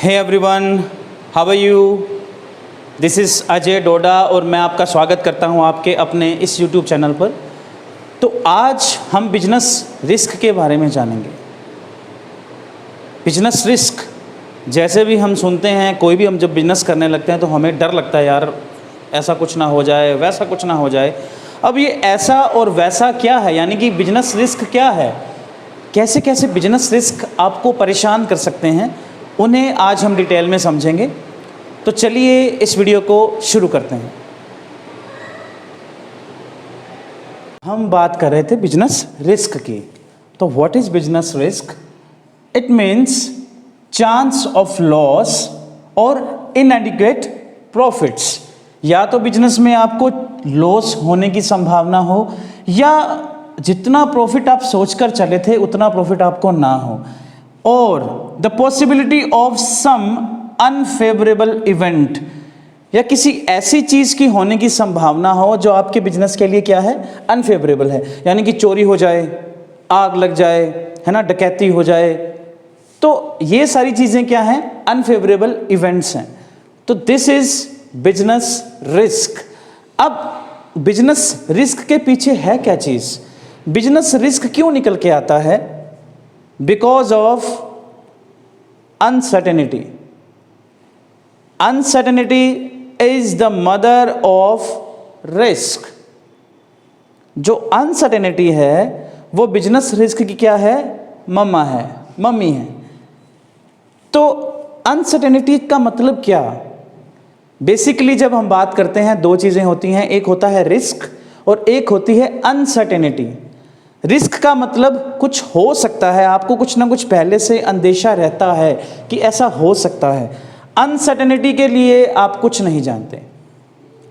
Hey everyone, how are you? This is Ajay Doda और मैं आपका स्वागत करता हूं आपके अपने इस यूट्यूब चैनल पर। तो आज हम बिजनेस रिस्क के बारे में जानेंगे। बिजनेस रिस्क जैसे भी हम सुनते हैं, कोई भी हम जब बिजनेस करने लगते हैं तो हमें डर लगता है, यार ऐसा कुछ ना हो जाए, वैसा कुछ ना हो जाए। अब ये ऐसा और वैसा क्या है, यानी कि बिजनेस रिस्क क्या है, कैसे कैसे बिजनेस रिस्क आपको परेशान कर सकते हैं, उन्हें आज हम डिटेल में समझेंगे। तो चलिए इस वीडियो को शुरू करते हैं। हम बात कर रहे थे बिजनेस रिस्क की। तो what is business risk? It means chance of loss और इनएडिक्वेट प्रॉफिट्स। या तो बिजनेस में आपको लॉस होने की संभावना हो, या जितना प्रॉफिट आप सोचकर चले थे उतना प्रॉफिट आपको ना हो, और the possibility of some unfavourable event, या किसी ऐसी चीज़ की होने की संभावना हो जो आपके बिजनेस के लिए क्या है, अनफेवरेबल है। यानी कि चोरी हो जाए, आग लग जाए, है ना, डकैती हो जाए। तो ये सारी चीज़ें क्या हैं, अनफेवरेबल इवेंट्स हैं। तो दिस इज बिजनेस रिस्क। अब बिजनेस रिस्क के पीछे है क्या चीज़? बिजनेस रिस्क क्यों निकल के आता है? Because of uncertainty. Uncertainty is the mother of risk. जो अनसर्टेनिटी है वो बिजनेस रिस्क की क्या है, मम्मी है। तो अनसर्टेनिटी का मतलब क्या? बेसिकली जब हम बात करते हैं दो चीजें होती हैं, एक होता है रिस्क और एक होती है अनसर्टेनिटी। रिस्क का मतलब कुछ हो सकता है, आपको कुछ ना कुछ पहले से अंदेशा रहता है कि ऐसा हो सकता है। अनसर्टेनिटी के लिए आप कुछ नहीं जानते।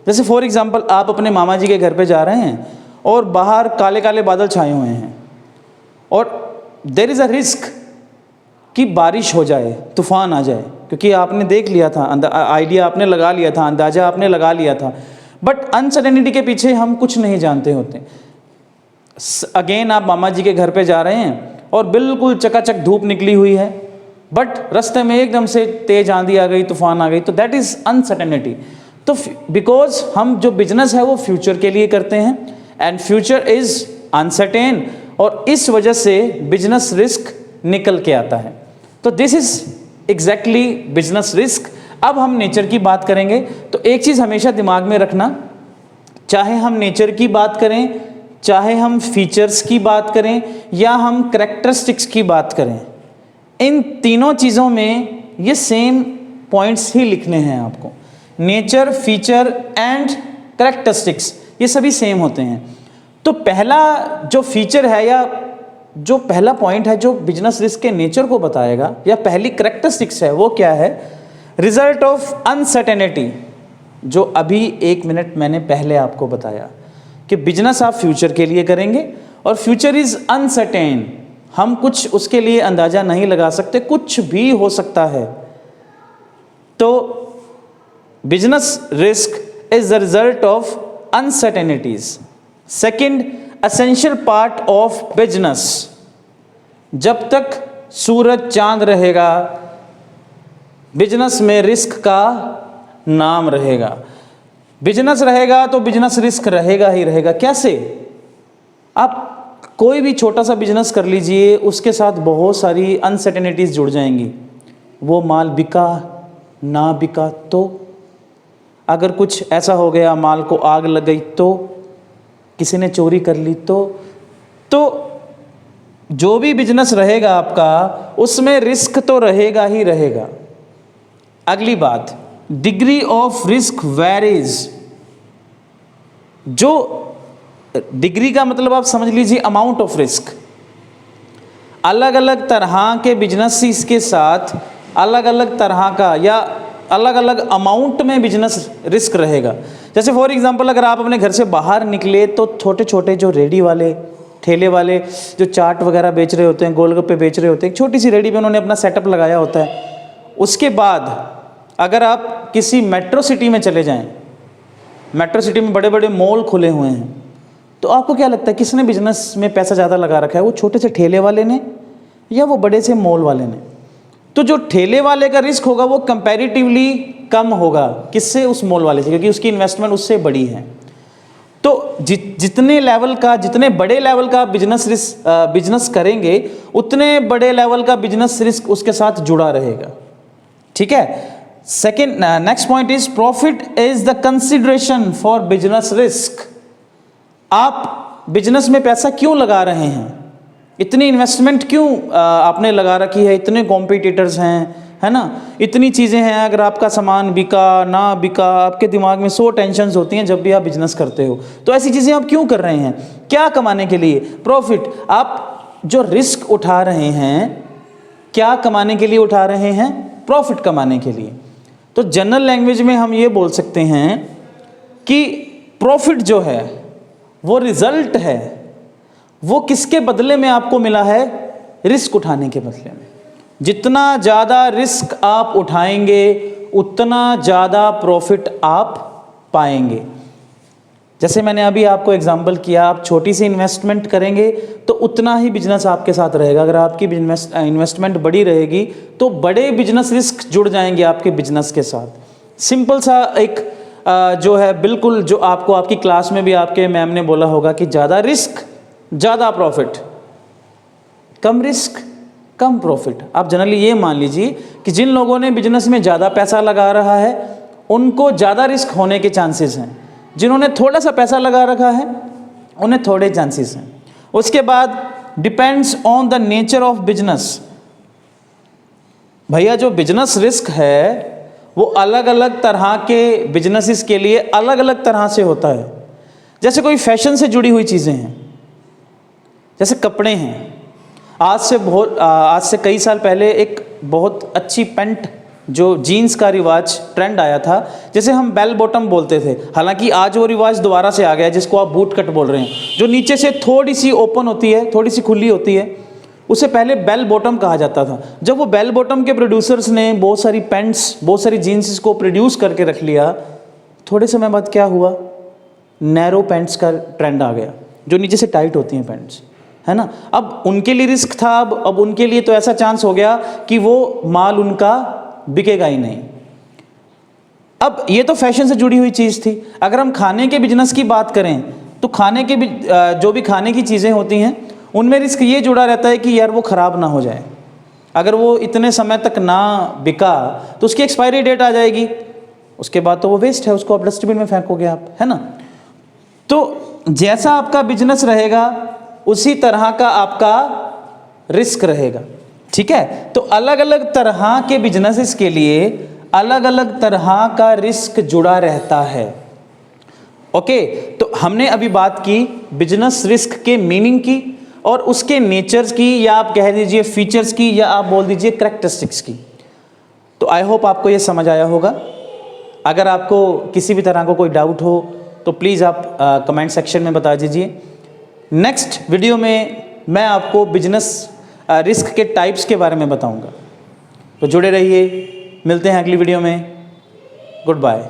जैसे फॉर एग्जांपल आप अपने मामा जी के घर पे जा रहे हैं और बाहर काले काले बादल छाए हुए हैं और देयर इज़ अ रिस्क कि बारिश हो जाए, तूफान आ जाए, क्योंकि आपने देख लिया था, आइडिया आपने लगा लिया था, अंदाजा आपने लगा लिया था। बट अनसर्टेनिटी के पीछे हम कुछ नहीं जानते होते। अगेन आप मामा जी के घर पे जा रहे हैं और बिल्कुल चकाचक धूप निकली हुई है, बट रास्ते में एकदम से तेज आंधी आ गई, तूफान आ गई। तो दैट इज अनसर्टेनिटी। तो बिकॉज हम जो बिजनेस है वो फ्यूचर के लिए करते हैं एंड फ्यूचर इज अनसर्टेन, और इस वजह से बिजनेस रिस्क निकल के आता है। तो this is exactly business risk. अब हम नेचर की बात करेंगे। तो एक चीज हमेशा दिमाग में रखना, चाहे हम नेचर की बात करें, चाहे हम फीचर्स की बात करें, या हम करैक्टरिस्टिक्स की बात करें, इन तीनों चीज़ों में ये सेम पॉइंट्स ही लिखने हैं आपको। नेचर, फीचर एंड करैक्टरिस्टिक्स, ये सभी सेम होते हैं। तो पहला जो फीचर है या जो पहला पॉइंट है जो बिजनेस रिस्क के नेचर को बताएगा, या पहली करैक्टरिस्टिक्स है, वो क्या है? Result of uncertainty. जो अभी एक मिनट मैंने पहले आपको बताया कि बिजनेस आप फ्यूचर के लिए करेंगे और फ्यूचर इज अनसर्टेन। हम कुछ उसके लिए अंदाजा नहीं लगा सकते, कुछ भी हो सकता है। तो business risk is the result of uncertainties. Second, essential part of business. जब तक सूरज चांद रहेगा, बिजनेस में रिस्क का नाम रहेगा। बिजनेस रहेगा तो बिजनेस रिस्क रहेगा ही रहेगा। कैसे? आप कोई भी छोटा सा बिजनेस कर लीजिए, उसके साथ बहुत सारी अनसर्टेनिटीज जुड़ जाएंगी। वो माल बिका ना बिका तो, अगर कुछ ऐसा हो गया, माल को आग लग गई तो, किसी ने चोरी कर ली तो जो भी बिजनेस रहेगा आपका, उसमें रिस्क तो रहेगा ही रहेगा। अगली बात, डिग्री ऑफ रिस्क वेरीज। जो डिग्री का मतलब आप समझ लीजिए अमाउंट ऑफ रिस्क। अलग अलग तरह के बिजनेस के साथ अलग अलग तरह का या अलग अलग अमाउंट में बिजनेस रिस्क रहेगा। जैसे फॉर एग्जांपल अगर आप अपने घर से बाहर निकले तो छोटे छोटे जो रेडी वाले, ठेले वाले, जो चाट वगैरह बेच रहे होते हैं, गोलगप्पे बेच रहे होते हैं, एक छोटी सी रेडी पे उन्होंने अपना सेटअप लगाया होता है। उसके बाद अगर आप किसी मेट्रो सिटी में चले जाएं, मेट्रो सिटी में बड़े बड़े मॉल खुले हुए हैं, तो आपको क्या लगता है किसने बिजनेस में पैसा ज़्यादा लगा रखा है? वो छोटे से ठेले वाले ने या वो बड़े से मॉल वाले ने? तो जो ठेले वाले का रिस्क होगा वो कंपैरेटिवली कम होगा किससे, उस मॉल वाले से, क्योंकि उसकी इन्वेस्टमेंट उससे बड़ी है। तो जितने लेवल का, जितने बड़े लेवल का बिजनेस करेंगे उतने बड़े लेवल का बिजनेस रिस्क उसके साथ जुड़ा रहेगा। ठीक है। Second, next point is profit is the consideration for business risk. आप बिजनेस में पैसा क्यों लगा रहे हैं, इतनी इन्वेस्टमेंट क्यों आपने लगा रखी है, इतने कॉम्पिटिटर्स हैं, है ना, इतनी चीज़ें हैं, अगर आपका सामान बिका ना बिका, आपके दिमाग में 100 टेंशन्स होती हैं जब भी आप बिजनेस करते हो। तो ऐसी चीज़ें आप क्यों कर रहे हैं, क्या कमाने के लिए, प्रॉफिट। आप जो रिस्क उठा रहे हैं क्या कमाने के लिए उठा रहे हैं, प्रॉफिट कमाने के लिए। तो जनरल लैंग्वेज में हम ये बोल सकते हैं कि प्रॉफिट जो है वो रिजल्ट है, वो किसके बदले में आपको मिला है, रिस्क उठाने के बदले में। जितना ज़्यादा रिस्क आप उठाएंगे उतना ज़्यादा प्रॉफिट आप पाएंगे। जैसे मैंने अभी आपको एग्जांपल किया, आप छोटी सी इन्वेस्टमेंट करेंगे तो उतना ही बिजनेस आपके साथ रहेगा। अगर आपकी इन्वेस्टमेंट बड़ी रहेगी तो बड़े बिजनेस रिस्क जुड़ जाएंगे आपके बिजनेस के साथ। सिंपल सा एक जो है बिल्कुल, जो आपको आपकी क्लास में भी आपके मैम ने बोला होगा कि ज़्यादा रिस्क ज़्यादा प्रॉफिट, कम रिस्क कम प्रॉफिट। आप जनरली ये मान लीजिए कि जिन लोगों ने बिजनेस में ज़्यादा पैसा लगा रहा है उनको ज़्यादा रिस्क होने के चांसेस हैं, जिन्होंने थोड़ा सा पैसा लगा रखा है उन्हें थोड़े चांसेस हैं। उसके बाद depends on the nature of business. भैया जो बिजनेस रिस्क है वो अलग अलग तरह के बिजनेसेस के लिए अलग अलग तरह से होता है। जैसे कोई फैशन से जुड़ी हुई चीज़ें हैं, जैसे कपड़े हैं। आज से कई साल पहले एक बहुत अच्छी पैंट, जो जीन्स का रिवाज ट्रेंड आया था, जैसे हम बेल बॉटम बोलते थे, हालांकि आज वो रिवाज दोबारा से आ गया जिसको आप बूट कट बोल रहे हैं, जो नीचे से थोड़ी सी ओपन होती है, थोड़ी सी खुली होती है, उसे पहले बेल बॉटम कहा जाता था। जब वो बेल बॉटम के प्रोड्यूसर्स ने बहुत सारी पैंट्स, बहुत सारी जीन्स को प्रोड्यूस करके रख लिया, थोड़े समय बाद क्या हुआ, नैरो पैंट्स का ट्रेंड आ गया, जो नीचे से टाइट होती हैं पैंट्स, है ना। अब उनके लिए रिस्क था, अब उनके लिए तो ऐसा चांस हो गया कि वो माल उनका बिकेगा ही नहीं। अब ये तो फैशन से जुड़ी हुई चीज़ थी। अगर हम खाने के बिजनेस की बात करें तो खाने के जो भी खाने की चीज़ें होती हैं उनमें रिस्क ये जुड़ा रहता है कि यार वो ख़राब ना हो जाए। अगर वो इतने समय तक ना बिका तो उसकी एक्सपायरी डेट आ जाएगी, उसके बाद तो वो वेस्ट है, उसको आप डस्टबिन में फेंकोगे आप, है ना। तो जैसा आपका बिजनेस रहेगा उसी तरह का आपका रिस्क रहेगा। ठीक है। तो अलग अलग तरह के बिजनेसेस के लिए अलग अलग तरह का रिस्क जुड़ा रहता है। ओके। तो हमने अभी बात की बिजनेस रिस्क के मीनिंग की और उसके नेचर्स की, या आप कह दीजिए फीचर्स की, या आप बोल दीजिए कैरेक्टरिस्टिक्स की। तो आई होप आपको ये समझ आया होगा। अगर आपको किसी भी तरह का कोई डाउट हो तो प्लीज़ आप कमेंट सेक्शन में बता दीजिए। नेक्स्ट वीडियो में मैं आपको बिजनेस रिस्क के टाइप्स के बारे में बताऊंगा। तो जुड़े रहिए, मिलते हैं अगली वीडियो में। Good bye.